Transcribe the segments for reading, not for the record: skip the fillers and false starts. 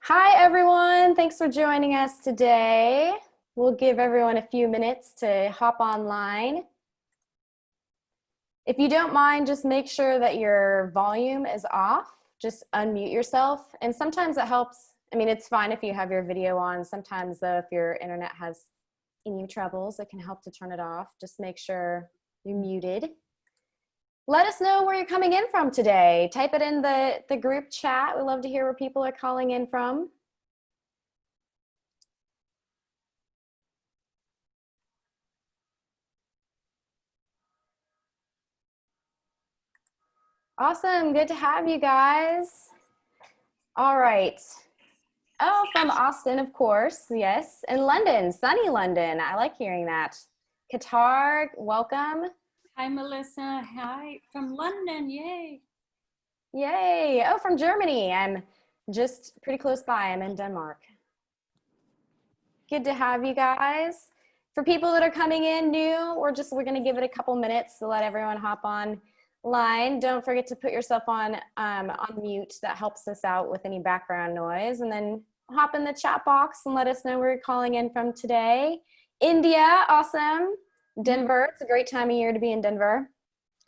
Hi, everyone. Thanks for joining us today. We'll give everyone a few minutes to hop online. If you don't mind, just make sure that your volume is off. Just unmute yourself. And sometimes it helps. I mean, it's fine if you have your video on. Sometimes, though, if your internet has any troubles, it can help to turn it off. Just make sure you're muted. Let us know where you're coming in from today. Type it in the group chat. We love to hear where people are calling in from. Awesome. Good to have you guys. All right. Oh, from Austin, of course. Yes. And London, sunny London. I like hearing that. Qatar, welcome. Hi, Melissa. Hi, from London. Yay. Yay. Oh, from Germany. I'm just pretty close by. I'm in Denmark. Good to have you guys. For people that are coming in new, we're going to give it a couple minutes to let everyone hop on line. Don't forget to put yourself on mute. That helps us out with any background noise. And then hop in the chat box and let us know where you're calling in from today. India, awesome. Denver, it's a great time of year to be in Denver.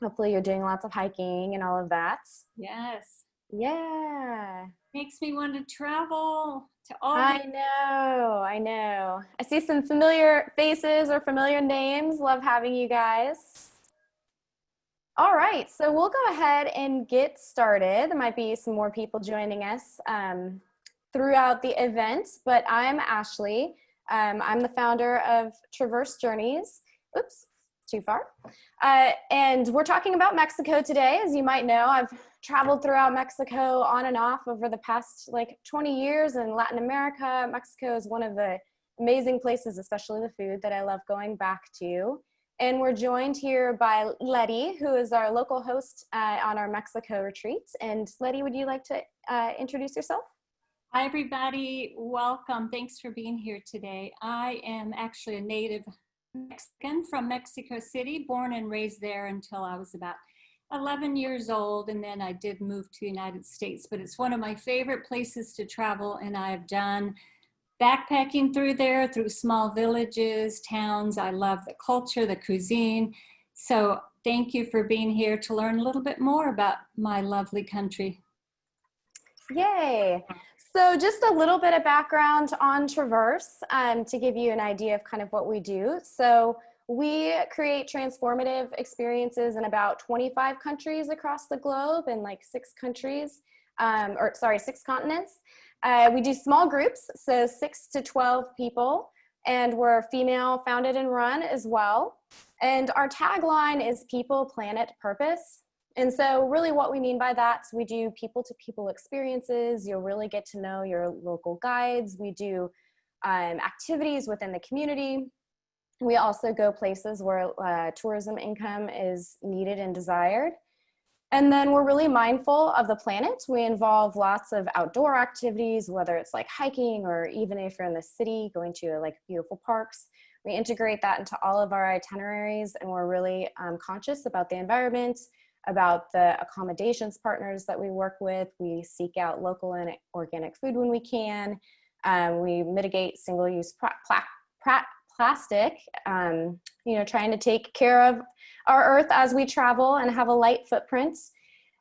Hopefully you're doing lots of hiking and all of that. Yes. Yeah. Makes me want to travel to all. I know. I see some familiar faces or familiar names. Love having you guys. All right, so we'll go ahead and get started. There might be some more people joining us throughout the event, but I'm Ashley. I'm the founder of Traverse Journeys. Oops, too far. And we're talking about Mexico today. As you might know, I've traveled throughout Mexico on and off over the past 20 years in Latin America. Mexico is one of the amazing places, especially the food, that I love going back to. And we're joined here by Letty, who is our local host on our Mexico retreat. And Letty, would you like to introduce yourself? Hi, everybody. Welcome. Thanks for being here today. I am actually a native Mexican from Mexico City, born and raised there until I was about 11 years old. And then I did move to the United States. But it's one of my favorite places to travel. And I have done backpacking through there, through small villages, towns. I love the culture, the cuisine. So thank you for being here to learn a little bit more about my lovely country. Yay. So just a little bit of background on Traverse to give you an idea of kind of what we do. So we create transformative experiences in about 25 countries across the globe in 6 countries, 6 continents. We do small groups, so 6 to 12 people, and we're female founded and run as well. And our tagline is People, Planet, Purpose. And so really what we mean by that, we do people-to-people experiences. You'll really get to know your local guides. We do activities within the community. We also go places where tourism income is needed and desired. And then we're really mindful of the planet. We involve lots of outdoor activities, whether it's hiking or even if you're in the city, going to beautiful parks. We integrate that into all of our itineraries, and we're really conscious about the environment, about the accommodations partners that we work with. We seek out local and organic food when we can. We mitigate single-use plastic, trying to take care of our earth as we travel and have a light footprint.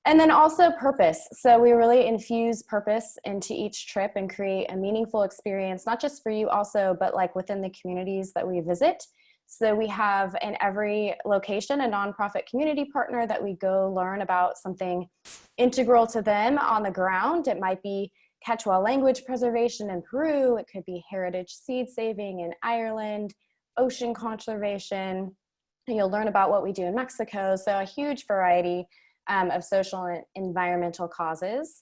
And then also purpose. So we really infuse purpose into each trip and create a meaningful experience, not just for you also, but within the communities that we visit. So we have in every location a nonprofit community partner that we go learn about something integral to them on the ground. It might be Quechua language preservation in Peru. It could be heritage seed saving in Ireland, ocean conservation. You'll learn about what we do in Mexico. So a huge variety of social and environmental causes.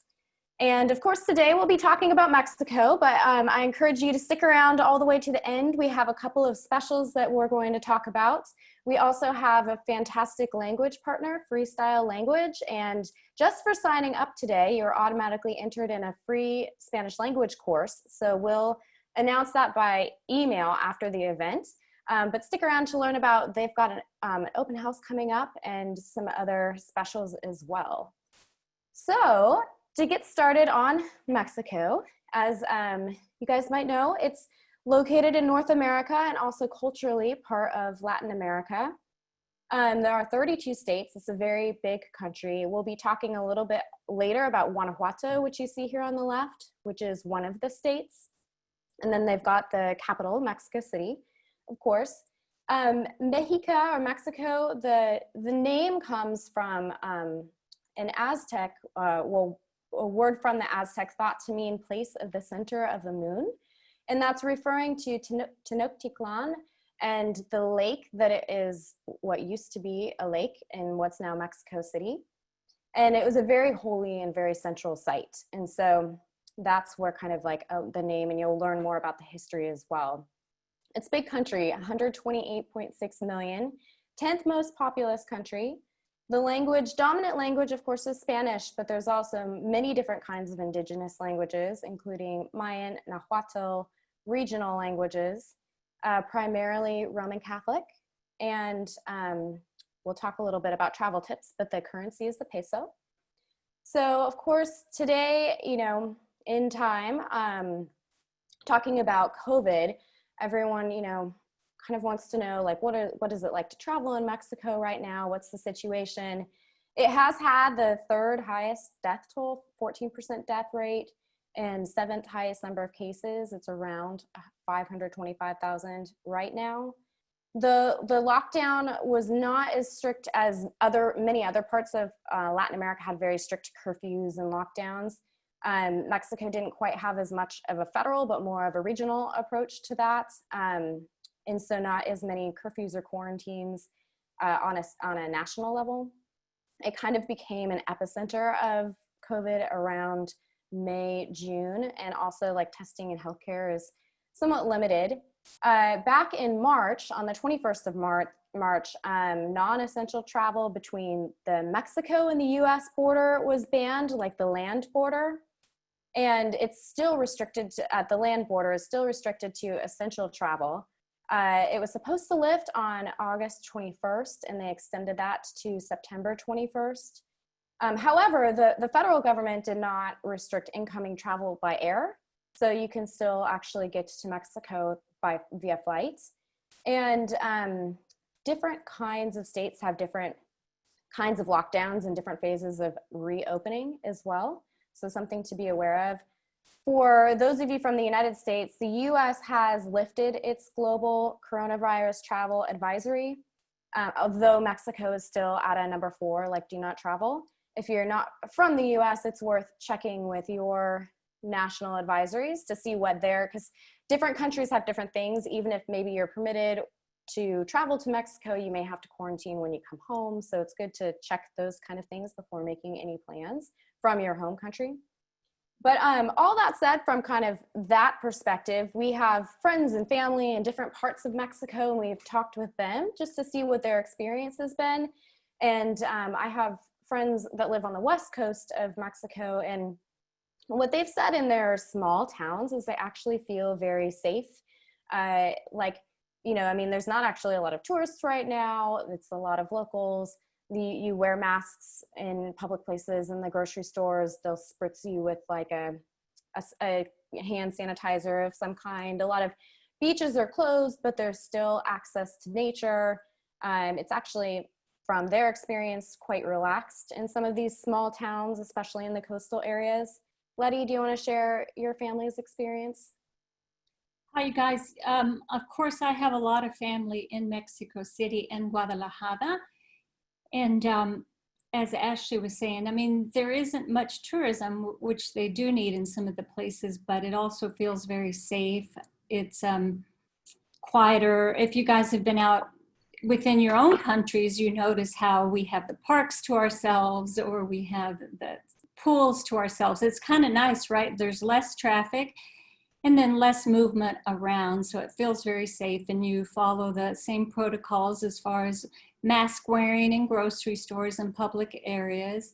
And of course, today we'll be talking about Mexico, but I encourage you to stick around all the way to the end. We have a couple of specials that we're going to talk about. We also have a fantastic language partner, Freestyle Language, and just for signing up today, you're automatically entered in a free Spanish language course. So we'll announce that by email after the event. But stick around to learn about, they've got an open house coming up and some other specials as well. So to get started on Mexico, As you guys might know, it's located in North America and also culturally part of Latin America. There are 32 states. It's a very big country. We'll be talking a little bit later about Guanajuato, which you see here on the left, which is one of the states. And then they've got the capital, Mexico City, of course. Mexica or Mexico, the name comes from an Aztec, a word from the Aztec thought to mean place of the center of the moon. And that's referring to Tenochtitlan and the lake that it is what used to be a lake in what's now Mexico City. And it was a very holy and very central site. And so that's where kind of like the name, and you'll learn more about the history as well. It's a big country, 128.6 million, 10th most populous country. The dominant language, of course, is Spanish, but there's also many different kinds of indigenous languages, including Mayan, Nahuatl, regional languages, primarily Roman Catholic. And we'll talk a little bit about travel tips, but the currency is the peso. So, of course, today, in time, talking about COVID, everyone, kind of wants to know, like, what is it like to travel in Mexico right now? What's the situation? It has had the third highest death toll, 14% death rate, and seventh highest number of cases. It's around 525,000 right now. The lockdown was not as strict as many other parts of Latin America had very strict curfews and lockdowns. Mexico didn't quite have as much of a federal, but more of a regional approach to that. And so not as many curfews or quarantines on a national level. It kind of became an epicenter of COVID around May, June, and also like testing and healthcare is somewhat limited. Back in March, on the 21st of March, non-essential travel between the Mexico and the US border was banned, like the land border. And it's still restricted at the land border is still restricted to essential travel. It was supposed to lift on August 21st, and they extended that to September 21st. However, the federal government did not restrict incoming travel by air, so you can still actually get to Mexico via flights. And different kinds of states have different kinds of lockdowns and different phases of reopening as well. So something to be aware of. For those of you from the United States, the US has lifted its global coronavirus travel advisory, although Mexico is still at a number 4, like do not travel. If you're not from the US, it's worth checking with your national advisories to see what because different countries have different things. Even if maybe you're permitted to travel to Mexico, you may have to quarantine when you come home. So it's good to check those kind of things before making any plans from your home country. But all that said, from kind of that perspective, we have friends and family in different parts of Mexico, and we've talked with them just to see what their experience has been. And I have friends that live on the west coast of Mexico, and what they've said in their small towns is they actually feel very safe. There's not actually a lot of tourists right now. It's a lot of locals. You wear masks in public places, in the grocery stores. They'll spritz you with like a hand sanitizer of some kind. A lot of beaches are closed, but there's still access to nature. It's actually, from their experience, quite relaxed in some of these small towns, especially in the coastal areas. Letty, do you want to share your family's experience? Hi, you guys. Of course, I have a lot of family in Mexico City and Guadalajara. And as Ashley was saying, there isn't much tourism, which they do need in some of the places, but it also feels very safe. It's quieter. If you guys have been out within your own countries, you notice how we have the parks to ourselves, or we have the pools to ourselves. It's kind of nice, right? There's less traffic and then less movement around. So it feels very safe, and you follow the same protocols as far as mask wearing in grocery stores and public areas.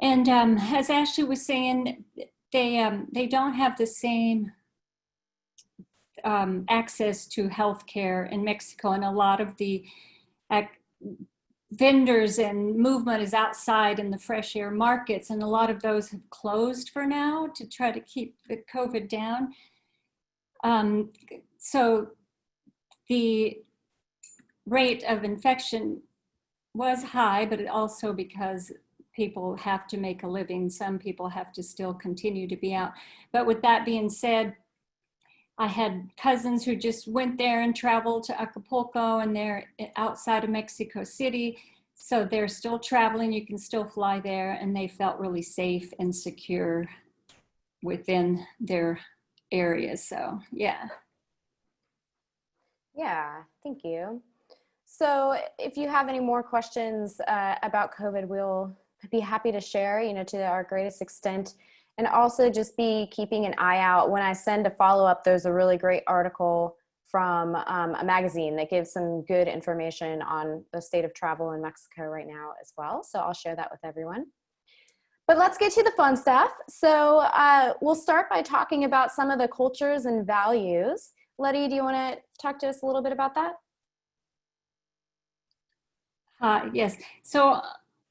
And as Ashley was saying, they don't have the same access to healthcare in Mexico, and a lot of the vendors and movement is outside in the fresh air markets, and a lot of those have closed for now to try to keep the COVID down. So the rate of infection was high, but also because people have to make a living. Some people have to still continue to be out. But with that being said, I had cousins who just went there and traveled to Acapulco, and they're outside of Mexico City. So they're still traveling. You can still fly there, and they felt really safe and secure within their areas. So, yeah. Yeah, thank you. So if you have any more questions about COVID, we'll be happy to share, to our greatest extent. And also just be keeping an eye out. When I send a follow-up, there's a really great article from a magazine that gives some good information on the state of travel in Mexico right now as well. So I'll share that with everyone. But let's get to the fun stuff. So we'll start by talking about some of the cultures and values. Letty, do you want to talk to us a little bit about that? Yes. So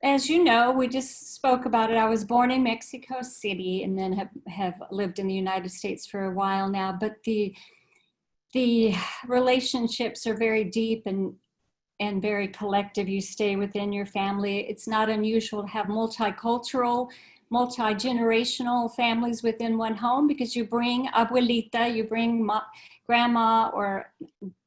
as you know, we just spoke about it. I was born in Mexico City and then have lived in the United States for a while now. But the relationships are very deep and very collective. You stay within your family. It's not unusual to have multicultural, multi-generational families within one home, because you bring abuelita, you bring grandma or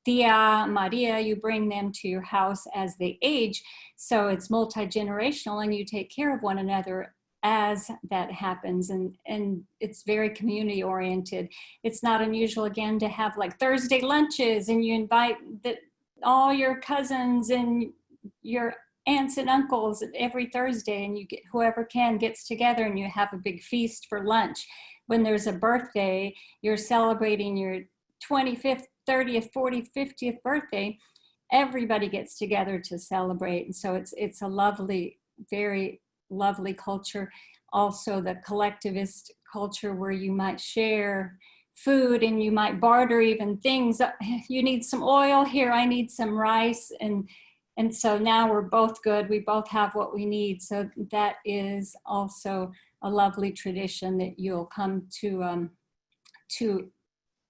tia Maria, you bring them to your house as they age. So it's multi-generational, and you take care of one another as that happens, and it's very community oriented. It's not unusual, again, to have like Thursday lunches, and you invite all your cousins and your aunts and uncles every Thursday, and you get whoever gets together, and you have a big feast for lunch. When there's a birthday, you're celebrating your 25th, 30th, 40th, 50th birthday. Everybody gets together to celebrate, and so it's a lovely, very lovely culture. Also, the collectivist culture where you might share food and you might barter even things. You need some oil, here I need some rice, and so now we're both good. We both have what we need. So that is also a lovely tradition that you'll come to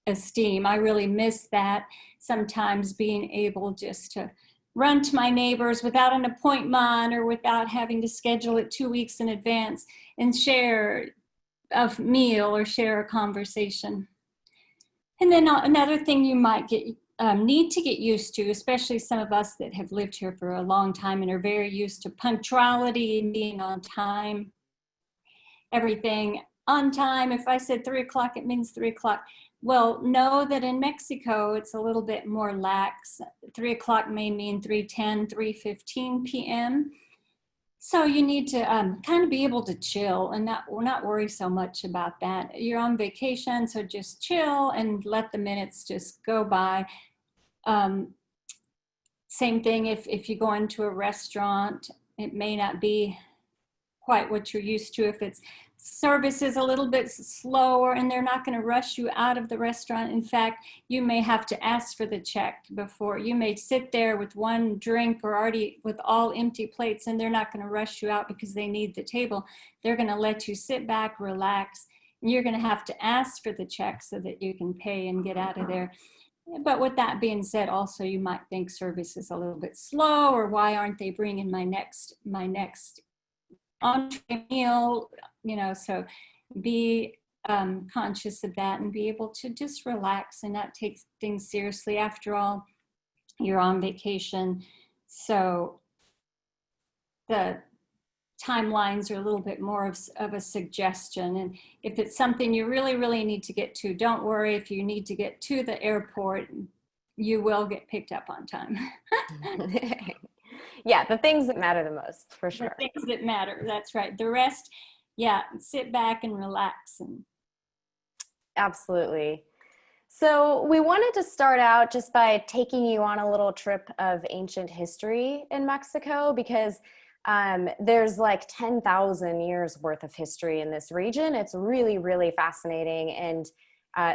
esteem. I really miss that sometimes, being able just to run to my neighbors without an appointment or without having to schedule it 2 weeks in advance and share a meal or share a conversation. And then another thing you might need to get used to, especially some of us that have lived here for a long time and are very used to punctuality and being on time, everything on time. If I said 3 o'clock, it means 3 o'clock. Well, know that in Mexico, it's a little bit more lax. 3 o'clock may mean 3:10, 3:15 p.m. So you need to kind of be able to chill and not worry so much about that. You're on vacation, so just chill and let the minutes just go by. Same thing if you go into a restaurant, it may not be quite what you're used to. If it's service is a little bit slower and they're not going to rush you out of the restaurant. In fact, you may have to ask for the check before. You may sit there with one drink or already with all empty plates, and they're not going to rush you out because they need the table. They're going to let you sit back, relax, and you're going to have to ask for the check so that you can pay and get out of there. But with that being said, also you might think service is a little bit slow, or why aren't they bringing my next entree meal, so be conscious of that and be able to just relax and not take things seriously. After all, you're on vacation, so the timelines are a little bit more of a suggestion. And if it's something you really, really need to get to, don't worry. If you need to get to the airport, you will get picked up on time. Yeah, the things that matter the most, for sure. The things that matter, that's right. The rest, yeah, sit back and relax. Absolutely. So we wanted to start out just by taking you on a little trip of ancient history in Mexico, because there's like 10,000 years worth of history in this region. It's really, really fascinating, and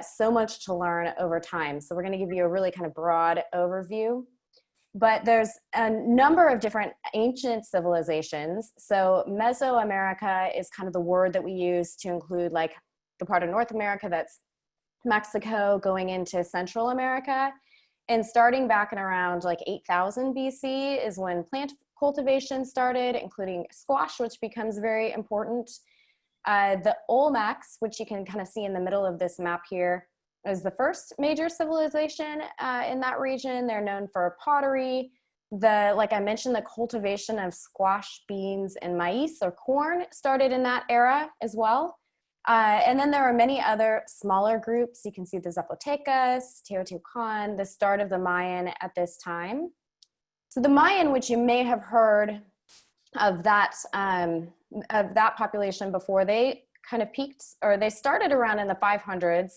so much to learn over time. So we're going to give you a really kind of broad overview. But there's a number of different ancient civilizations. So Mesoamerica is kind of the word that we use to include like the part of North America that's Mexico going into Central America. And starting back in around like 8000 BC is when plant cultivation started, including squash, which becomes very important. The Olmecs, which you can kind of see in the middle of this map here, is the first major civilization in that region. They're known for pottery. Like I mentioned, the cultivation of squash, beans, and maize or corn started in that era as well. And then there are many other smaller groups. You can see the Zapotecas, Teotihuacan, the start of the Mayan at this time. So the Mayan, which you may have heard of that population before, they kind of peaked, or they started around in the 500s.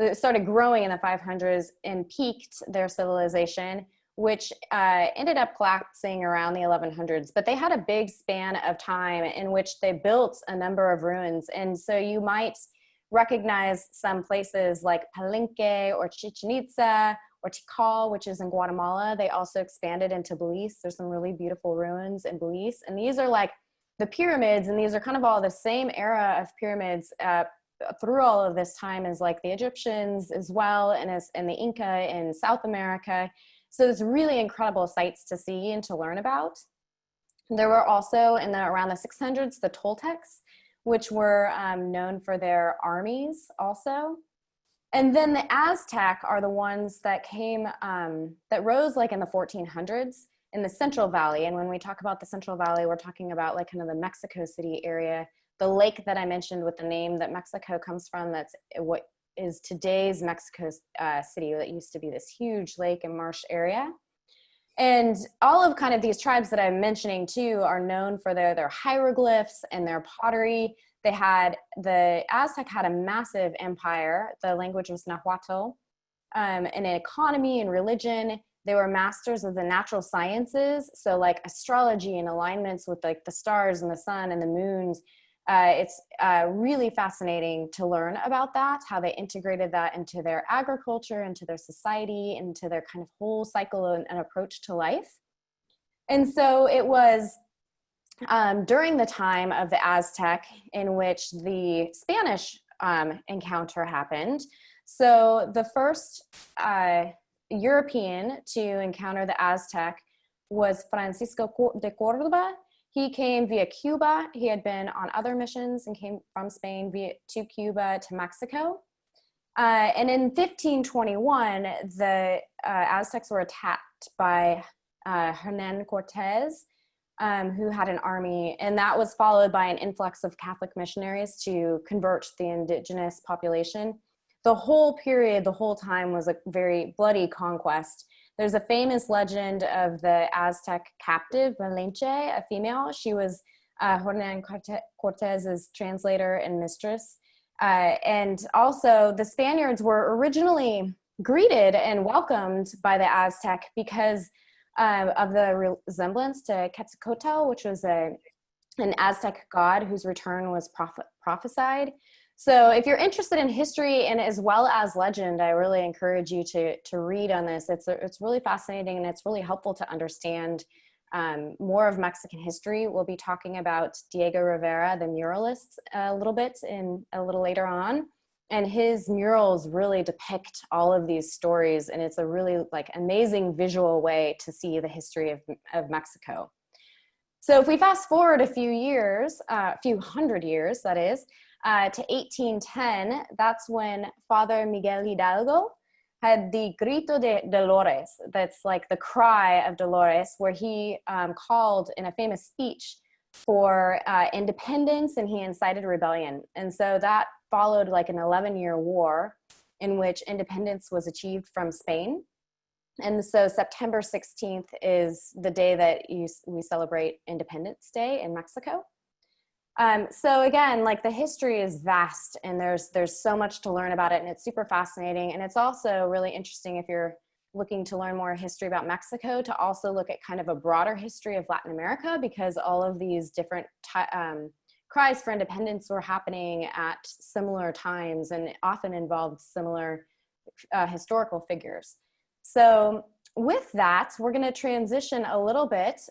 It started growing in the 500s and peaked their civilization, which ended up collapsing around the 1100s. But they had a big span of time in which they built a number of ruins. And so you might recognize some places like Palenque or Chichen Itza or Tikal, which is in Guatemala. They also expanded into Belize. There's some really beautiful ruins in Belize. And these are like the pyramids, and these are kind of all the same era of pyramids through all of this time as like the Egyptians as well, and the Inca in South America. So it's really incredible sites to see and to learn about. There were also around the 600s, the Toltecs, which were known for their armies also. And then the Aztec are the ones that came, that rose like in the 1400s in the Central Valley. And when we talk about the Central Valley, we're talking about like kind of the Mexico City area. The lake that I mentioned with the name that Mexico comes from, that's what is today's Mexico City, that used to be this huge lake and marsh area. And all of kind of these tribes that I'm mentioning too are known for their hieroglyphs and their pottery. The Aztec had a massive empire. The language was Nahuatl. And in economy and religion, they were masters of the natural sciences. So like astrology and alignments with like the stars and the sun and the moons. It's really fascinating to learn about that, how they integrated that into their agriculture, into their society, into their kind of whole cycle and approach to life. And so it was during the time of the Aztec in which the Spanish encounter happened. So the first European to encounter the Aztec was Francisco de Cordoba. He came via Cuba. He had been on other missions and came from Spain to Cuba to Mexico. And in 1521, the Aztecs were attacked by Hernan Cortez, who had an army, and that was followed by an influx of Catholic missionaries to convert the indigenous population. The whole period, the whole time, was a very bloody conquest. There's a famous legend of the Aztec captive, Malinche, a female. She was Hernan Cortez's translator and mistress. And also the Spaniards were originally greeted and welcomed by the Aztec because of the resemblance to Quetzalcoatl, which was an Aztec god whose return was prophesied. So if you're interested in history and as well as legend, I really encourage you to read on this. It's really fascinating, and it's really helpful to understand more of Mexican history. We'll be talking about Diego Rivera, the muralist, a little later on. And his murals really depict all of these stories, and it's a really like amazing visual way to see the history of Mexico. So if we fast forward a few hundred years, that is, to 1810, that's when Father Miguel Hidalgo had the Grito de Dolores, that's like the cry of Dolores, where he called in a famous speech for independence, and he incited rebellion. And so that followed like an 11-year war in which independence was achieved from Spain. And so September 16th is the day that we celebrate Independence Day in Mexico. So again, like the history is vast, and there's so much to learn about it, and it's super fascinating. And it's also really interesting if you're looking to learn more history about Mexico, to also look at kind of a broader history of Latin America, because all of these different cries for independence were happening at similar times and often involved similar historical figures. So with that, we're going to transition a little bit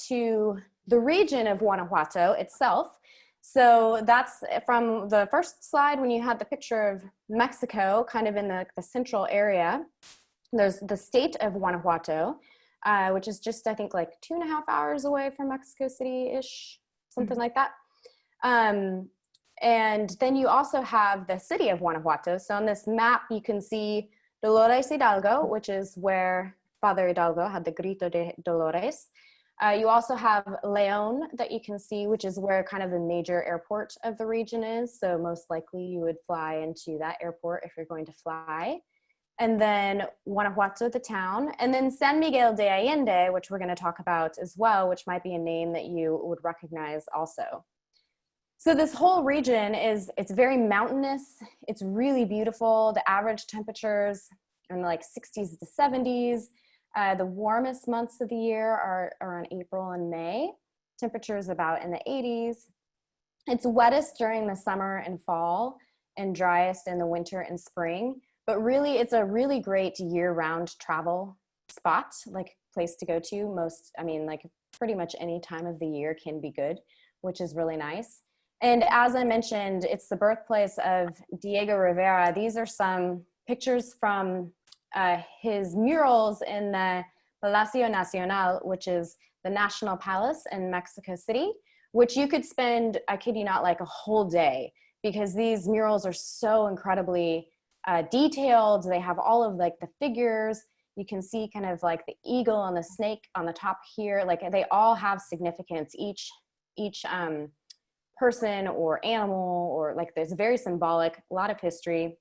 to the region of Guanajuato itself. So that's from the first slide when you had the picture of Mexico kind of in the central area. There's the state of Guanajuato, which is just, I think, like 2.5 hours away from Mexico City-ish, something like that. And then you also have the city of Guanajuato. So on this map, you can see Dolores Hidalgo, which is where Father Hidalgo had the Grito de Dolores. You also have León that you can see, which is where kind of the major airport of the region is. So most likely you would fly into that airport if you're going to fly. And then Guanajuato, the town. And then San Miguel de Allende, which we're going to talk about as well, which might be a name that you would recognize also. So this whole region it's very mountainous. It's really beautiful. The average temperatures are in like 60s to 70s. The warmest months of the year are around April and May. Temperatures about in the 80s. It's wettest during the summer and fall and driest in the winter and spring. But really, it's a really great year-round travel spot, like place to go to. Like pretty much any time of the year can be good, which is really nice. And as I mentioned, it's the birthplace of Diego Rivera. These are some pictures from his murals in the Palacio Nacional, which is the National Palace in Mexico City, which you could spend, I kid you not, like a whole day, because these murals are so incredibly detailed. They have all of like the figures. You can see kind of like the eagle and the snake on the top here. Like they all have significance. Each person or animal, or like there's very symbolic, a lot of history.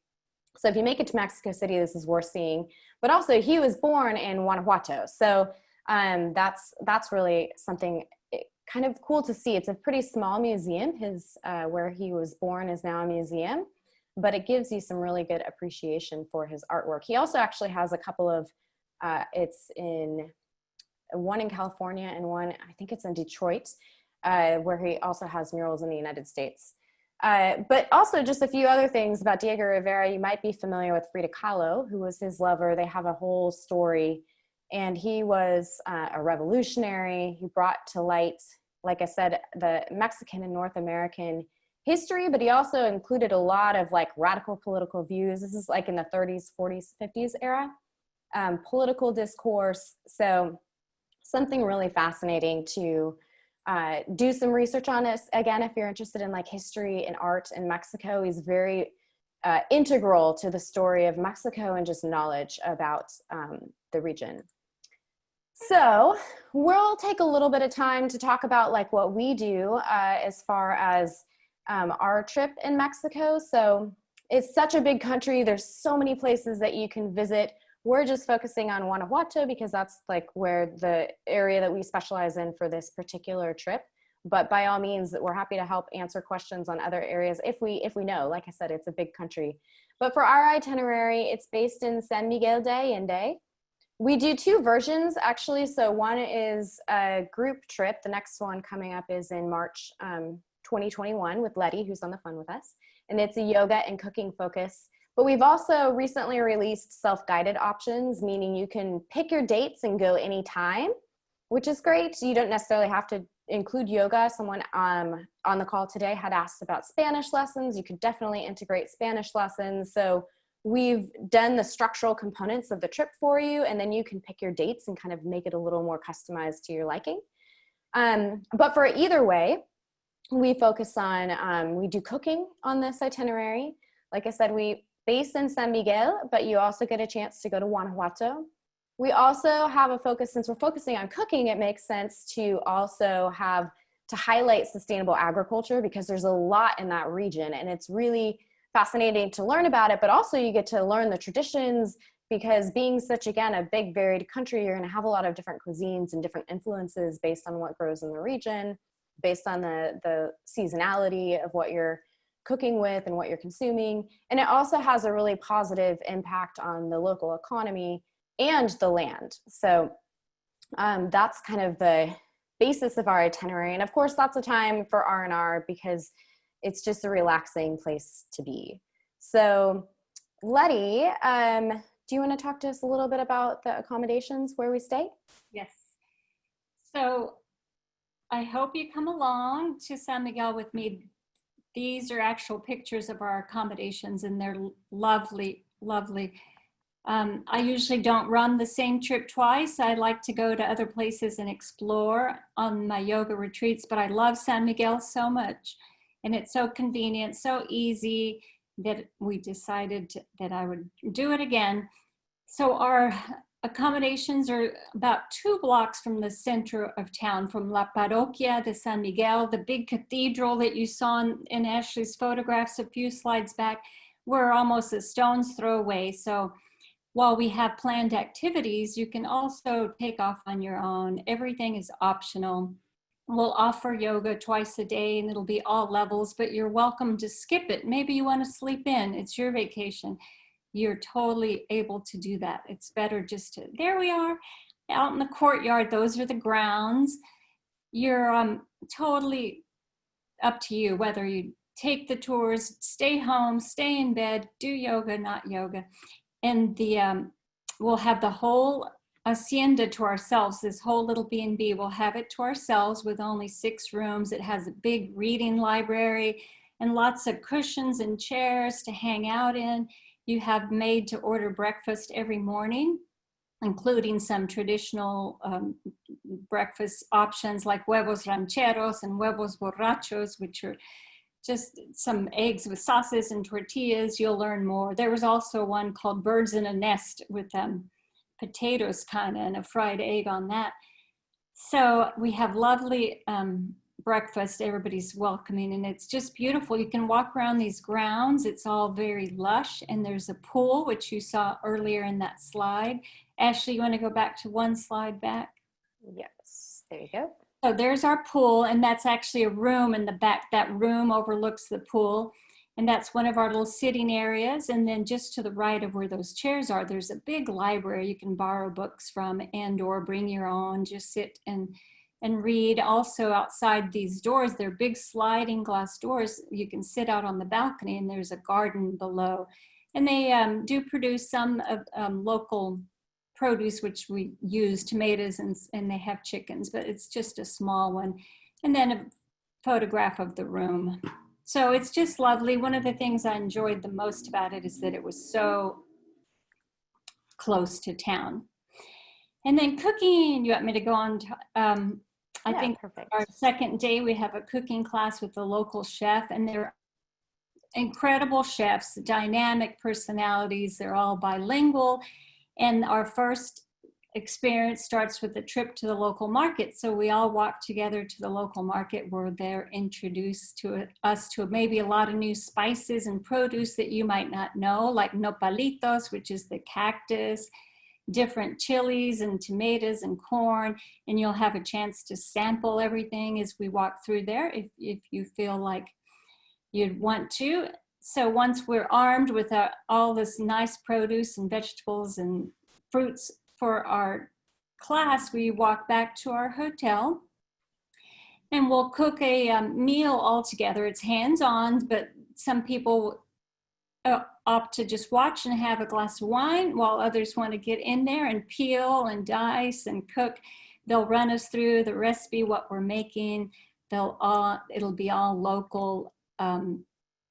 So if you make it to Mexico City, this is worth seeing. But also he was born in Guanajuato. So that's really something kind of cool to see. It's a pretty small museum. His where he was born is now a museum, but it gives you some really good appreciation for his artwork. He also actually has a couple of, it's in one in California and one, I think it's in Detroit, where he also has murals in the United States. But also just a few other things about Diego Rivera. You might be familiar with Frida Kahlo, who was his lover. They have a whole story, and he was a revolutionary. He brought to light, like I said, the Mexican and North American history, but he also included a lot of like radical political views. This is like in the 30s, 40s, 50s era, political discourse. So something really fascinating to do some research on this. Again, if you're interested in like history and art in Mexico, he's very integral to the story of Mexico and just knowledge about the region. So we'll take a little bit of time to talk about like what we do as far as our trip in Mexico. So it's such a big country. There's so many places that you can visit. We're just focusing on Guanajuato because that's like where the area that we specialize in for this particular trip. But by all means, we're happy to help answer questions on other areas if we know. Like I said, it's a big country. But for our itinerary, it's based in San Miguel de Allende. We do two versions, actually. So one is a group trip. The next one coming up is in March 2021 with Letty, who's on the phone with us. And it's a yoga and cooking focus. But we've also recently released self-guided options, meaning you can pick your dates and go anytime, which is great. You don't necessarily have to include yoga. Someone on the call today had asked about Spanish lessons. You could definitely integrate Spanish lessons. So we've done the structural components of the trip for you, and then you can pick your dates and kind of make it a little more customized to your liking. But for either way, we focus on, we do cooking on this itinerary. Like I said, we base in San Miguel, but you also get a chance to go to Guanajuato. We also have a focus, since we're focusing on cooking, it makes sense to also highlight sustainable agriculture, because there's a lot in that region and it's really fascinating to learn about it, but also you get to learn the traditions, because being such, again, a big varied country, you're going to have a lot of different cuisines and different influences based on what grows in the region, based on the seasonality of what you're cooking with and what you're consuming. And it also has a really positive impact on the local economy and the land. So that's kind of the basis of our itinerary. And of course, lots of time for R&R, because it's just a relaxing place to be. So Letty, do you want to talk to us a little bit about the accommodations where we stay? Yes. So I hope you come along to San Miguel with me. These are actual pictures of our accommodations, and they're lovely, lovely. I usually don't run the same trip twice. I like to go to other places and explore on my yoga retreats, but I love San Miguel so much. And it's so convenient, so easy, that we decided that I would do it again. So our accommodations are about 2 blocks from the center of town, from La Parroquia de San Miguel, the big cathedral that you saw in Ashley's photographs a few slides back. We're almost a stone's throw away. So while we have planned activities, you can also take off on your own. Everything is optional. We'll offer yoga twice a day, and it'll be all levels, but you're welcome to skip it. Maybe you want to sleep in. It's your vacation. You're totally able to do that. It's better just to, there we are, out in the courtyard. Those are the grounds. You're totally up to you whether you take the tours, stay home, stay in bed, do yoga, not yoga. And we'll have the whole hacienda to ourselves. This whole little B&B, we'll have it to ourselves with only 6 rooms. It has a big reading library and lots of cushions and chairs to hang out in. You have made to order breakfast every morning, including some traditional breakfast options like huevos rancheros and huevos borrachos, which are just some eggs with sauces and tortillas. You'll learn more. There was also one called birds in a nest with potatoes kind of and a fried egg on that. So we have lovely breakfast. Everybody's welcoming, and it's just beautiful. You can walk around these grounds. It's all very lush, and there's a pool, which you saw earlier in that slide. Ashley, you want to go back to one slide back? Yes, there you go. So there's our pool, and that's actually a room in the back. That room overlooks the pool, and that's one of our little sitting areas. And then just to the right of where those chairs are, there's a big library you can borrow books from and or bring your own. Just sit and read. Also outside these doors, they're big sliding glass doors. You can sit out on the balcony, and there's a garden below. And they do produce some local produce, which we use, tomatoes, and they have chickens, but it's just a small one. And then a photograph of the room. So it's just lovely. One of the things I enjoyed the most about it is that it was so close to town. And then cooking, you want me to go on to, I think perfect. Our second day, we have a cooking class with the local chef, and they're incredible chefs, dynamic personalities. They're all bilingual. And our first experience starts with a trip to the local market. So we all walk together to the local market where they're introduced to us to maybe a lot of new spices and produce that you might not know, like nopalitos, which is the cactus, different chilies and tomatoes and corn. And you'll have a chance to sample everything as we walk through there if you feel like you'd want to. So once we're armed with all this nice produce and vegetables and fruits for our class, we walk back to our hotel, and we'll cook a meal all together. It's hands-on, but some people opt to just watch and have a glass of wine, while others want to get in there and peel and dice and cook. They'll run us through the recipe, what we're making. It'll be all local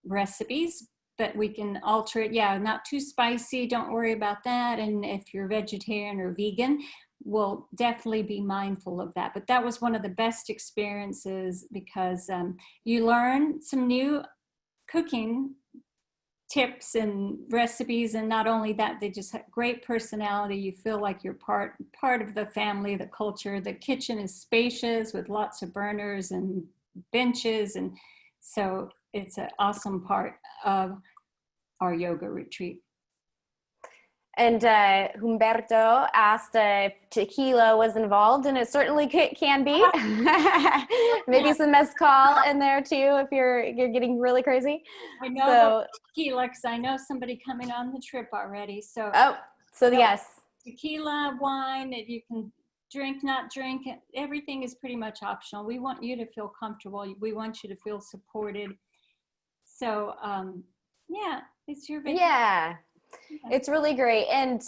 recipes, but we can alter it. Yeah, not too spicy, don't worry about that. And if you're vegetarian or vegan, we'll definitely be mindful of that. But that was one of the best experiences because you learn some new cooking tips and recipes, and not only that, they just have great personality. You feel like you're part of the family, the culture. The kitchen is spacious with lots of burners and benches, and so it's an awesome part of our yoga retreat. And Humberto asked if tequila was involved, and it certainly can be. Maybe some mezcal in there too if you're getting really crazy. I know tequila because I know somebody coming on the trip already. So yes, tequila, wine, if you can drink, not drink, everything is pretty much optional. We want you to feel comfortable. We want you to feel supported. So yeah, it's your vacation. Yeah. Yeah. It's really great. And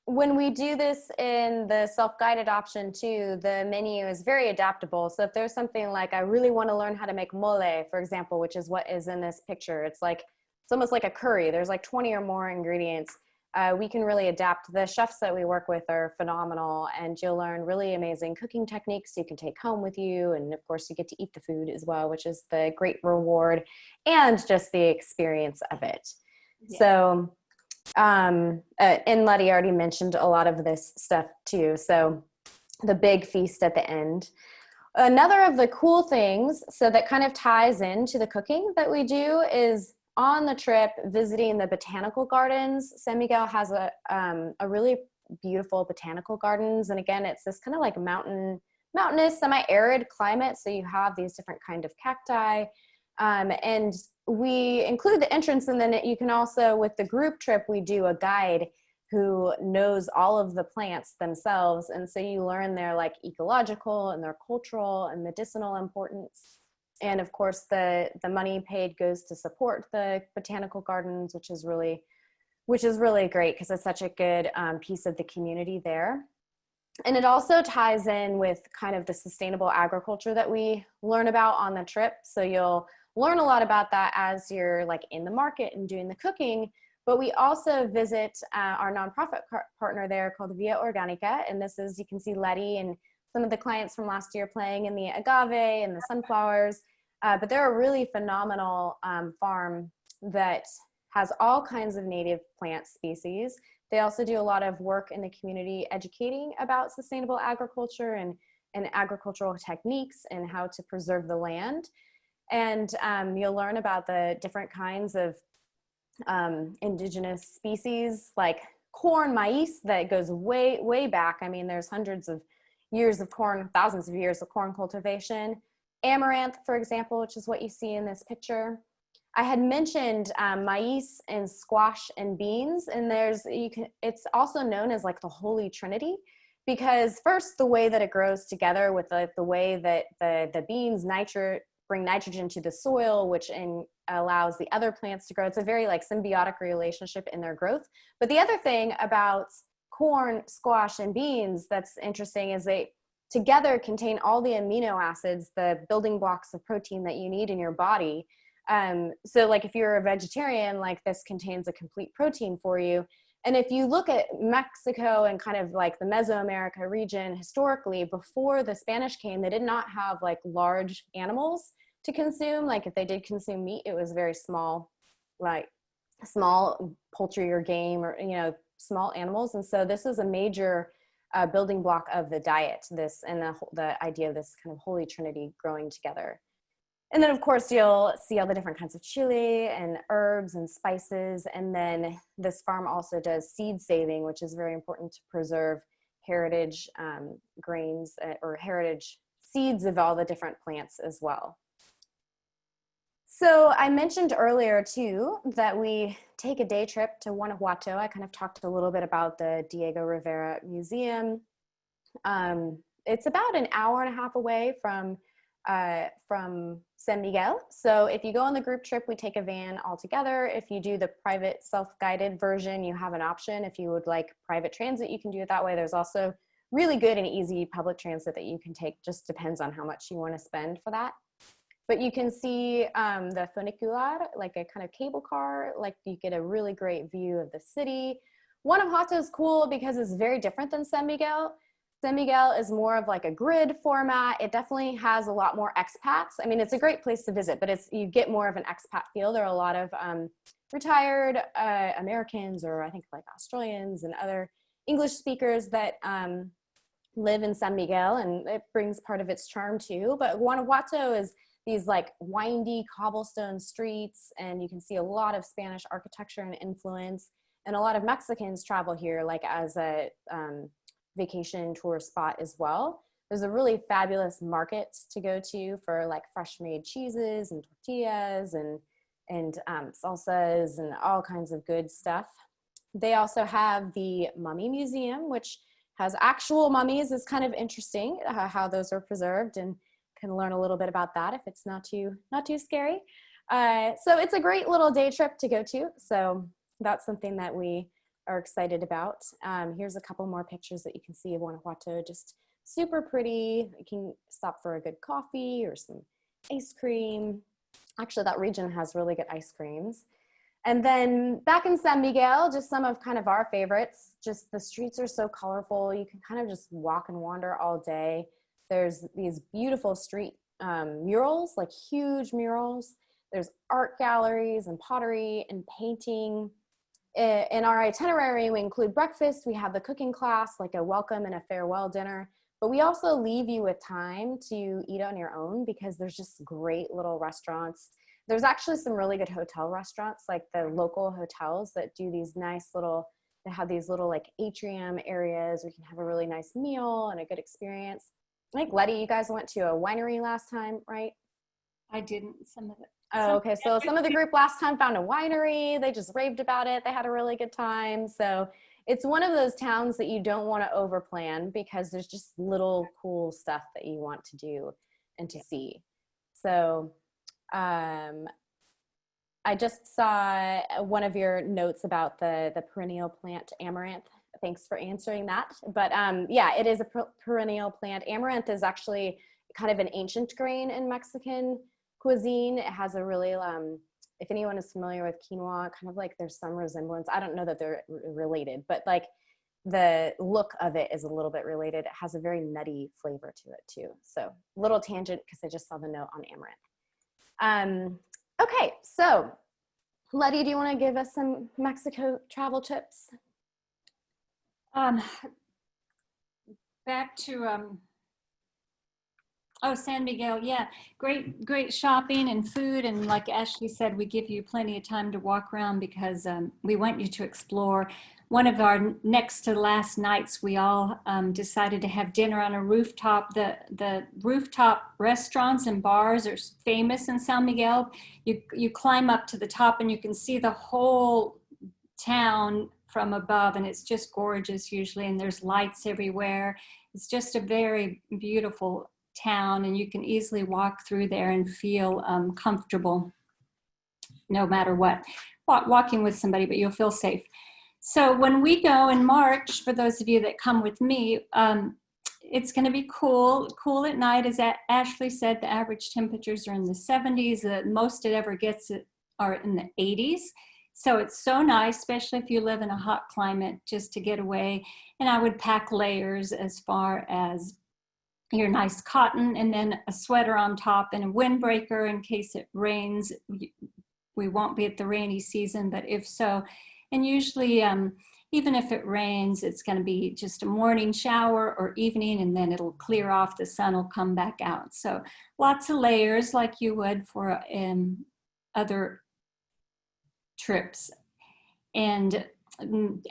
when we do this in the self-guided option too, the menu is very adaptable. So if there's something like, I really want to learn how to make mole, for example, which is what is in this picture, it's almost like a curry. There's like 20 or more ingredients. We can really adapt. The chefs that we work with are phenomenal, and you'll learn really amazing cooking techniques you can take home with you. And of course you get to eat the food as well, which is the great reward and just the experience of it. Yeah. So, and Letty already mentioned a lot of this stuff too. So the big feast at the end. Another of the cool things, so that kind of ties into the cooking that we do, is on the trip visiting the botanical gardens. San Miguel has a really beautiful botanical gardens. And again, it's this kind of like mountainous, semi-arid climate. So you have these different kind of cacti. And we include the entrance, and then you can also, with the group trip, we do a guide who knows all of the plants themselves. And so you learn their like ecological and their cultural and medicinal importance. And of course, the money paid goes to support the botanical gardens, which is really great because it's such a good piece of the community there. And it also ties in with kind of the sustainable agriculture that we learn about on the trip. So you'll learn a lot about that as you're like in the market and doing the cooking. But we also visit our nonprofit partner there called Via Organica. And this is, you can see Letty and some of the clients from last year playing in the agave and the sunflowers. But they're a really phenomenal farm that has all kinds of native plant species. They also do a lot of work in the community educating about sustainable agriculture and agricultural techniques and how to preserve the land. And you'll learn about the different kinds of indigenous species like corn, maize, that goes way, way back. I mean, there's hundreds of years of corn, thousands of years of corn cultivation. Amaranth, for example, which is what you see in this picture. I had mentioned maize and squash and beans, and it's also known as like the Holy Trinity, because first, the way that it grows together with the way that the beans bring nitrogen to the soil, which allows the other plants to grow. It's a very like symbiotic relationship in their growth. But the other thing about corn, squash, and beans that's interesting is they together contain all the amino acids, the building blocks of protein that you need in your body. So like if you're a vegetarian, like this contains a complete protein for you. And if you look at Mexico and kind of like the Mesoamerica region historically, before the Spanish came, they did not have like large animals to consume. Like if they did consume meat, it was very small, like small poultry or game or, small animals. And so this is a major building block of the diet, this and the idea of this kind of Holy Trinity growing together. And then, of course, you'll see all the different kinds of chili and herbs and spices. And then this farm also does seed saving, which is very important to preserve heritage grains or heritage seeds of all the different plants as well. So I mentioned earlier, too, that we take a day trip to Guanajuato. I kind of talked a little bit about the Diego Rivera Museum. It's about an hour and a half away from San Miguel. So if you go on the group trip, we take a van all together. If you do the private self-guided version, you have an option. If you would like private transit, you can do it that way. There's also really good and easy public transit that you can take. Just depends on how much you want to spend for that. But you can see the funicular, like a kind of cable car, like you get a really great view of the city. Guanajuato is cool because it's very different than San Miguel. San Miguel is more of like a grid format. It definitely has a lot more expats. I mean, it's a great place to visit, but you get more of an expat feel. There are a lot of retired Americans, or I think like Australians and other English speakers that live in San Miguel, and it brings part of its charm too. But Guanajuato is these like windy cobblestone streets, and you can see a lot of Spanish architecture and influence, and a lot of Mexicans travel here like as a vacation tour spot as well. There's a really fabulous market to go to for like fresh made cheeses and tortillas and salsas and all kinds of good stuff. They also have the Mummy Museum, which has actual mummies. Is kind of interesting how those are preserved, and can learn a little bit about that if it's not too scary. So it's a great little day trip to go to. So that's something that we are excited about. Here's a couple more pictures that you can see of Guanajuato, just super pretty. You can stop for a good coffee or some ice cream. Actually, that region has really good ice creams. And then back in San Miguel, just some of kind of our favorites. Just the streets are so colorful. You can kind of just walk and wander all day. There's these beautiful street murals, like huge murals. There's art galleries and pottery and painting. In our itinerary, we include breakfast. We have the cooking class, like a welcome and a farewell dinner. But we also leave you with time to eat on your own because there's just great little restaurants. There's actually some really good hotel restaurants, like the local hotels that do these nice little, they have these little like atrium areas where you can have a really nice meal and a good experience. I think, Letty, you guys went to a winery last time, right? I didn't, some of it. Oh, okay. So some of the group last time found a winery. They just raved about it. They had a really good time. So it's one of those towns that you don't want to overplan because there's just little cool stuff that you want to do and to see. So I just saw one of your notes about the perennial plant amaranth. Thanks for answering that. But yeah, it is a perennial plant. Amaranth is actually kind of an ancient grain in Mexican cuisine. It has a really, if anyone is familiar with quinoa, kind of like there's some resemblance. I don't know that they're related, but like the look of it is a little bit related. It has a very nutty flavor to it too. So little tangent because I just saw the note on amaranth. Okay, so Letty, do you want to give us some Mexico travel tips? Back to San Miguel, yeah, great shopping and food, and like Ashley said, we give you plenty of time to walk around because we want you to explore. One of our next to last nights, we all decided to have dinner on a rooftop. The rooftop restaurants and bars are famous in San Miguel. You climb up to the top and you can see the whole town from above, and it's just gorgeous usually, and there's lights everywhere. It's just a very beautiful town, and you can easily walk through there and feel comfortable no matter what. Walking with somebody, but you'll feel safe. So when we go in March, for those of you that come with me, it's going to be cool at night. As Ashley said, the average temperatures are in the 70s. The most it ever gets are in the 80s. So it's so nice, especially if you live in a hot climate, just to get away. And I would pack layers as far as your nice cotton and then a sweater on top and a windbreaker in case it rains. We won't be at the rainy season, but if so, and usually even if it rains, it's going to be just a morning shower or evening, and then it'll clear off, the sun will come back out. So lots of layers like you would for other trips. And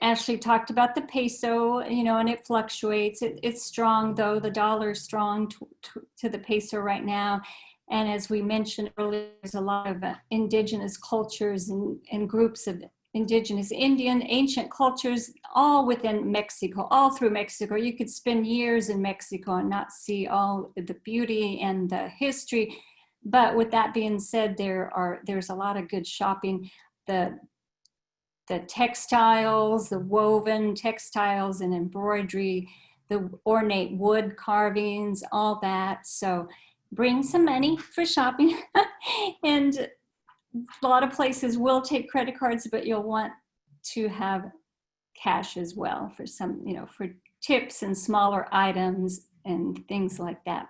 Ashley talked about the peso, and it fluctuates. It's strong, though. The dollar is strong to the peso right now. And as we mentioned earlier, there's a lot of indigenous cultures and groups of indigenous Indian ancient cultures all within Mexico, all through Mexico. You could spend years in Mexico and not see all the beauty and the history. But with that being said, there's a lot of good shopping. The textiles, the woven textiles and embroidery, the ornate wood carvings, all that. So bring some money for shopping. And a lot of places will take credit cards, but you'll want to have cash as well for some, for tips and smaller items and things like that.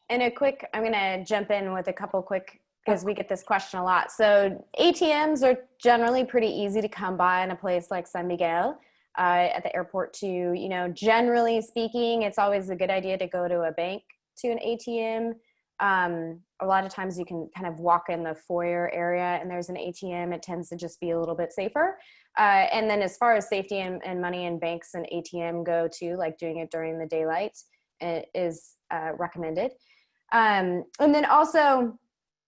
And I'm going to jump in with a couple quick, because we get this question a lot. So ATMs are generally pretty easy to come by in a place like San Miguel. At the airport too, generally speaking, it's always a good idea to go to a bank to an ATM. A lot of times you can kind of walk in the foyer area and there's an ATM. It tends to just be a little bit safer. And then as far as safety and money in banks and ATM go too, like doing it during the daylight is recommended. And then also,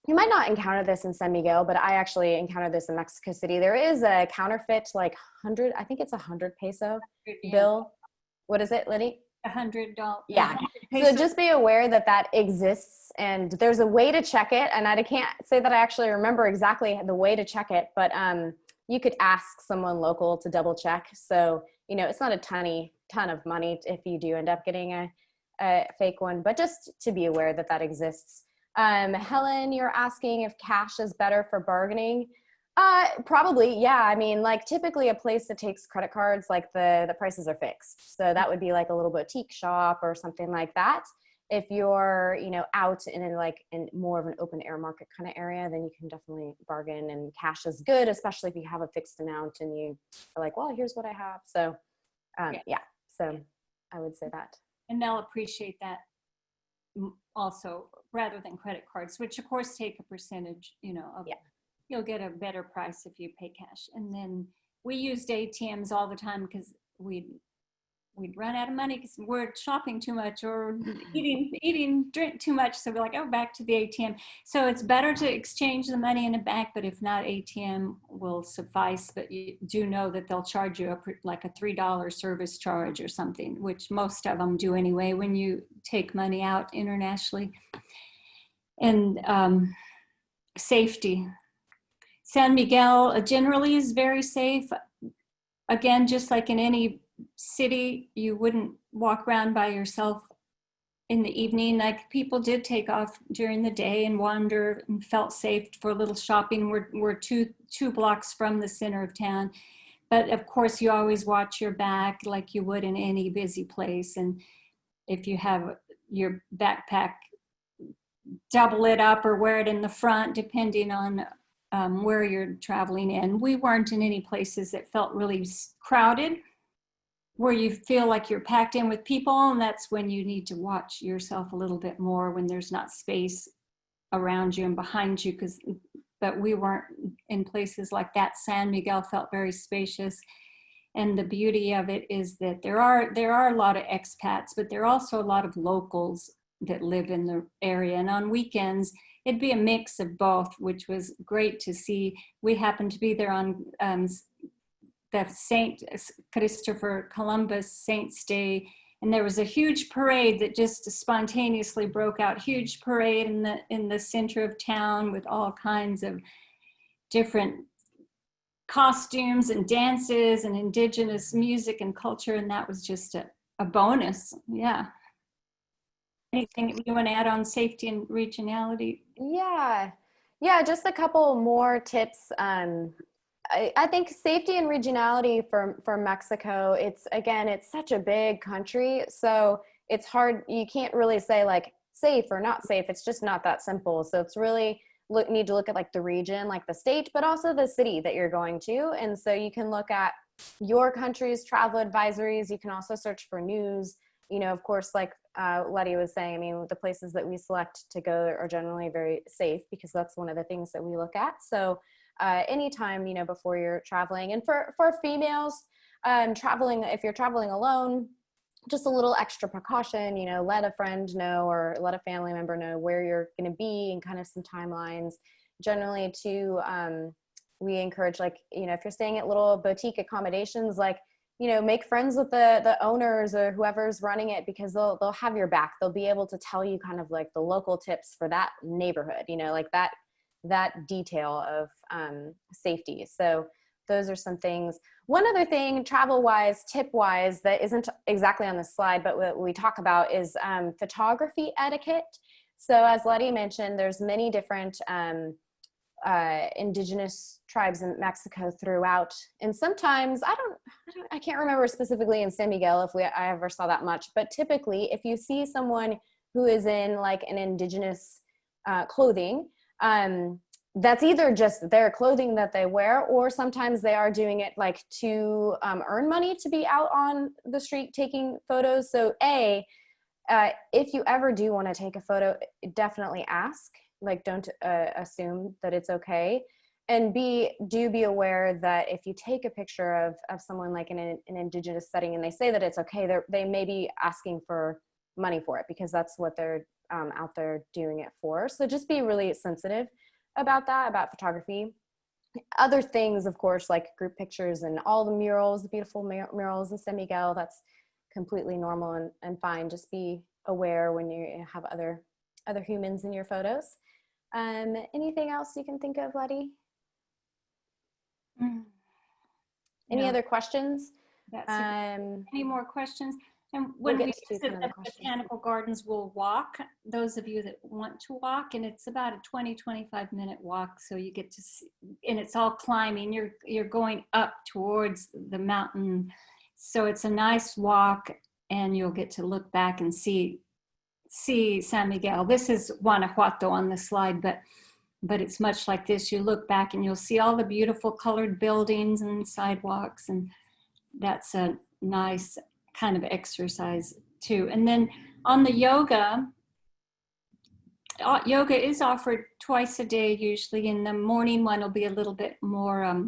you might not encounter this in San Miguel, but I actually encountered this in Mexico City. There is a counterfeit, like 100, I think it's 100 peso bill. What is it, Liddy? $100. Yeah. So just be aware that exists, and there's a way to check it. And I can't say that I actually remember exactly the way to check it, but you could ask someone local to double check. So, it's not a ton of money if you do end up getting a fake one, but just to be aware that that exists. Helen, you're asking if cash is better for bargaining. Probably, yeah. I mean, like typically a place that takes credit cards, like the prices are fixed. So that would be like a little boutique shop or something like that. If you're, out in more of an open air market kind of area, then you can definitely bargain, and cash is good, especially if you have a fixed amount and you are like, well, here's what I have. So, yeah. So I would say that. And they'll appreciate that also, rather than credit cards, which of course take a percentage, of, Yeah. You'll get a better price if you pay cash. And then we used ATMs all the time because we'd run out of money because we're shopping too much or drink too much. So we're like, oh, back to the ATM. So it's better to exchange the money in a bank, but if not, ATM will suffice. But you do know that they'll charge you like a $3 service charge or something, which most of them do anyway when you take money out internationally. And safety. San Miguel generally is very safe. Again, just like in any city, you wouldn't walk around by yourself in the evening. Like people did take off during the day and wander and felt safe for a little shopping. We're two blocks from the center of town. But of course, you always watch your back like you would in any busy place. And if you have your backpack, double it up or wear it in the front, depending on where you're traveling in. We weren't in any places that felt really crowded, where you feel like you're packed in with people, and that's when you need to watch yourself a little bit more when there's not space around you and behind you. But we weren't in places like that. San Miguel felt very spacious, and the beauty of it is that there are a lot of expats, but there are also a lot of locals that live in the area. And on weekends, it'd be a mix of both, which was great to see. We happened to be there on the St. Christopher Columbus Saints Day, and there was a huge parade that just spontaneously broke out. Huge parade in the center of town with all kinds of different costumes and dances and indigenous music and culture, and that was just a bonus. Yeah. Anything you want to add on safety and regionality? Yeah, just a couple more tips. I think safety and regionality for Mexico, it's such a big country, so it's hard. You can't really say like safe or not safe. It's just not that simple. So it's really need to look at like the region, like the state, but also the city that you're going to. And so you can look at your country's travel advisories. You can also search for news. Of course, like Letty was saying, I mean, the places that we select to go are generally very safe because that's one of the things that we look at. So anytime, before you're traveling, and for females traveling, if you're traveling alone, just a little extra precaution, let a friend know or let a family member know where you're going to be and kind of some timelines. Generally too, we encourage, like, if you're staying at little boutique accommodations, like, make friends with the owners or whoever's running it, because they'll have your back. They'll be able to tell you kind of like the local tips for that neighborhood, like that detail of safety. So those are some things. One other thing, travel-wise, tip-wise, that isn't exactly on the slide, but what we talk about is photography etiquette. So as Letty mentioned, there's many different indigenous tribes in Mexico throughout, and sometimes I can't remember specifically in San Miguel if I ever saw that much, but typically if you see someone who is in like an indigenous clothing, that's either just their clothing that they wear, or sometimes they are doing it like to earn money to be out on the street taking photos. So if you ever do want to take a photo, definitely ask. Like, don't assume that it's okay. And do be aware that if you take a picture of someone like in an indigenous setting and they say that it's okay, they may be asking for money for it, because that's what they're out there doing it for. So just be really sensitive about that, about photography. Other things, of course, like group pictures and all the murals, the beautiful murals in San Miguel, that's completely normal and fine. Just be aware when you have other humans in your photos. Anything else you can think of, Letty? Any No, other questions? that's any more questions? And when We'll we get to visit some the other questions. botanical gardens, we'll walk, those of you that want to walk, and it's about a 20-25 minute walk. So you get to see, and it's all climbing. You're going up towards the mountain. So it's a nice walk, and you'll get to look back and see San Miguel. This is Guanajuato on the slide, but it's much like this. You look back and you'll see all the beautiful colored buildings and sidewalks, and that's a nice kind of exercise too. And then on the yoga is offered twice a day usually. In the morning one will be a little bit more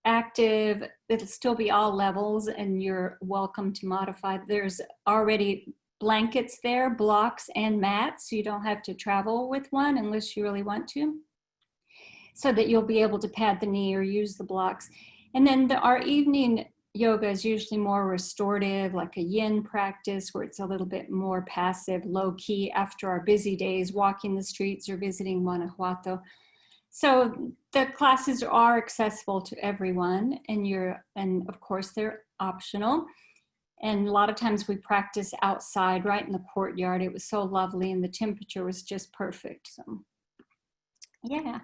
active. It'll still be all levels, and you're welcome to modify. There's already blankets there, blocks and mats, so you don't have to travel with one unless you really want to, so that you'll be able to pad the knee or use the blocks. And then our evening yoga is usually more restorative, like a yin practice, where it's a little bit more passive, low key after our busy days, walking the streets or visiting Guanajuato. So the classes are accessible to everyone, and of course they're optional. And a lot of times we practice outside, right in the courtyard. It was so lovely, and the temperature was just perfect. So yeah.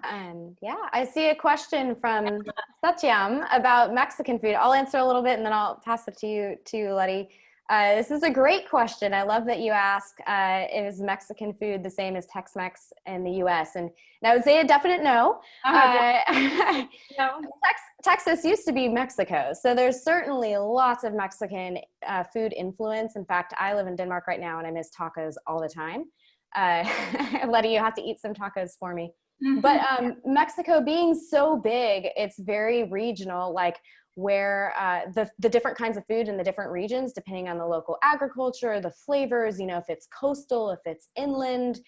Yeah, I see a question from Satyam about Mexican food. I'll answer a little bit and then I'll pass it to you too, Letty. This is a great question. I love that you ask, is Mexican food the same as Tex-Mex in the US? And I would say a definite no. No. Texas used to be Mexico, so there's certainly lots of Mexican food influence. In fact, I live in Denmark right now and I miss tacos all the time. Letty, you have to eat some tacos for me. But Mexico being so big, it's very regional, like where the different kinds of food in the different regions, depending on the local agriculture, the flavors, you know, if it's coastal, if it's inland,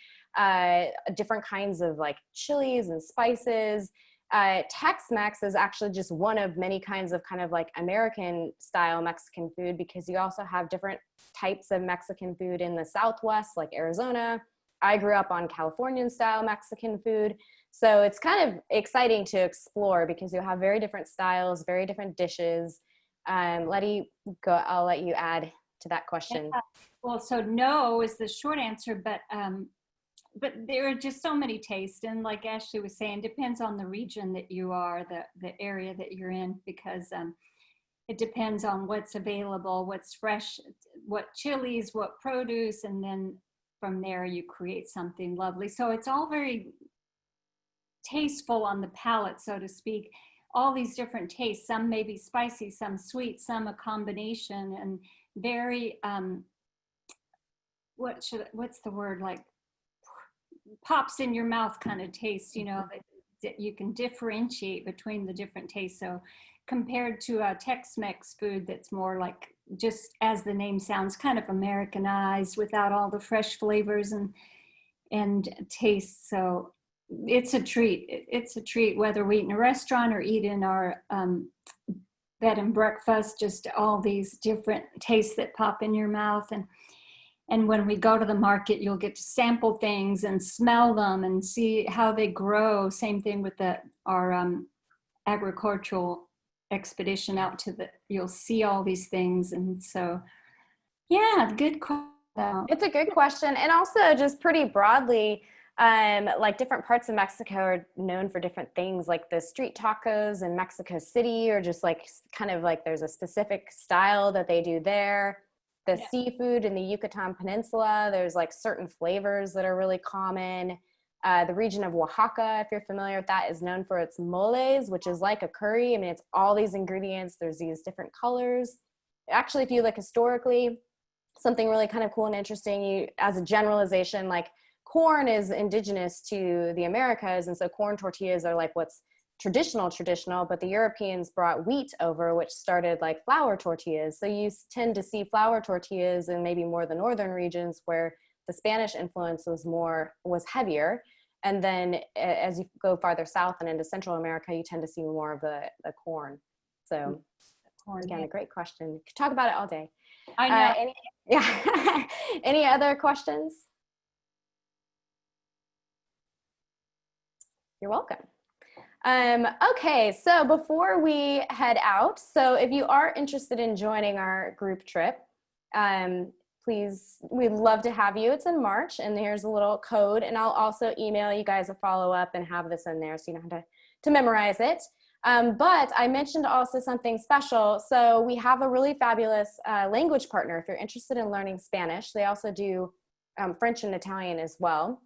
different kinds of like chilies and spices. Tex-Mex is actually just one of many kinds of kind of like American style Mexican food, because you also have different types of Mexican food in the Southwest, like Arizona. I grew up on Californian style Mexican food. So it's kind of exciting to explore because you'll have very different styles, very different dishes. Letty, I'll let you add to that question. Yeah. Well, so no is the short answer, but there are just so many tastes. And like Ashley was saying, depends on the region that you are, the area that you're in, because it depends on what's available, what's fresh, what chilies, what produce, and then from there you create something lovely. So it's all very tasteful on the palate, so to speak. All these different tastes, some may be spicy, some sweet, some a combination, and very what's the word, like pops in your mouth kind of taste, you know, that you can differentiate between the different tastes. So compared to a Tex-Mex food that's more like, just as the name sounds, kind of Americanized without all the fresh flavors and tastes. So it's a treat. It's a treat, whether we eat in a restaurant or eat in our bed and breakfast, just all these different tastes that pop in your mouth. And when we go to the market, you'll get to sample things and smell them and see how they grow. Same thing with our agricultural expedition out to you'll see all these things. And so, yeah, good question. It's a good question. And also just pretty broadly, like different parts of Mexico are known for different things, like the street tacos in Mexico City, or just like kind of like there's a specific style that they do there. The seafood in the Yucatan Peninsula, there's like certain flavors that are really common. The region of Oaxaca, if you're familiar with that, is known for its moles, which is like a curry. I mean, it's all these ingredients. There's these different colors. Actually, if you look historically, something really kind of cool and interesting, as a generalization, like corn is indigenous to the Americas. And so corn tortillas are like what's traditional, but the Europeans brought wheat over, which started like flour tortillas. So you tend to see flour tortillas in maybe more the northern regions where the Spanish influence was heavier. And then as you go farther south and into Central America, you tend to see more of the corn. So again, a great question. Could talk about it all day. I know. Any other questions? You're welcome. Okay, so before we head out, so if you are interested in joining our group trip, please, we'd love to have you. It's in March, and here's a little code, and I'll also email you guys a follow-up and have this in there so you don't have to memorize it. But I mentioned also something special. So we have a really fabulous language partner. If you're interested in learning Spanish, they also do French and Italian as well.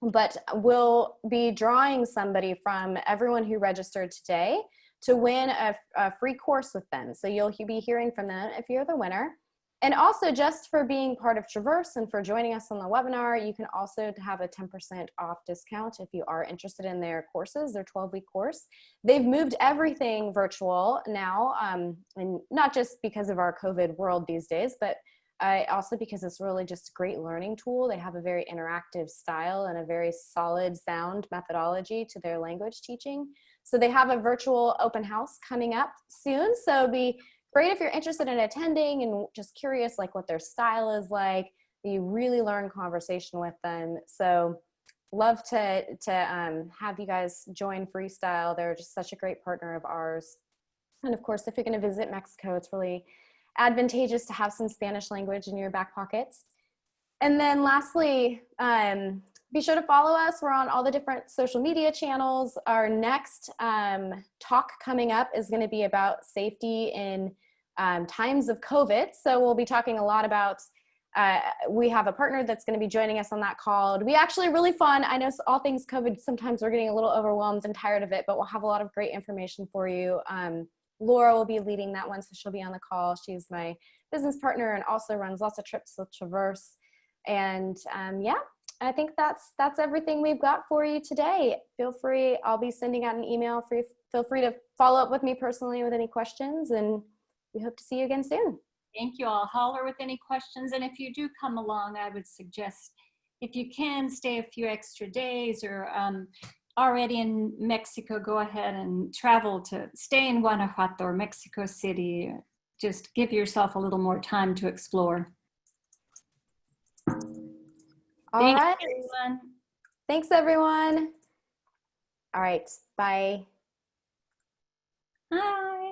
But we'll be drawing somebody from everyone who registered today to win a free course with them. So you'll be hearing from them if you're the winner. And also, just for being part of Traverse and for joining us on the webinar, you can also have a 10% off discount if you are interested in their courses, their 12-week course. They've moved everything virtual now, and not just because of our COVID world these days, but also because it's really just a great learning tool. They have a very interactive style and a very solid sound methodology to their language teaching. So they have a virtual open house coming up soon. So it'd be great if you're interested in attending and just curious like what their style is like. You really learn conversation with them. So love to have you guys join Freestyle. They're just such a great partner of ours. And of course, if you're going to visit Mexico, it's really advantageous to have some Spanish language in your back pockets. And then lastly, be sure to follow us. We're on all the different social media channels. Our next talk coming up is going to be about safety in times of COVID. So we'll be talking a lot about, we have a partner that's going to be joining us on that call. It'll be actually really fun. I know all things COVID, sometimes we're getting a little overwhelmed and tired of it, but we'll have a lot of great information for you. Laura will be leading that one, so she'll be on the call. She's my business partner and also runs lots of trips with Traverse. And yeah, I think that's everything we've got for you today. Feel free, I'll be sending out an email for you. Feel free to follow up with me personally with any questions, and we hope to see you again soon. Thank you. I'll holler with any questions. And if you do come along, I would suggest if you can stay a few extra days or already in Mexico, go ahead and travel to stay in Guanajuato or Mexico City. Just give yourself a little more time to explore. All right. Everyone. Thanks, everyone. All right. Bye. Hi.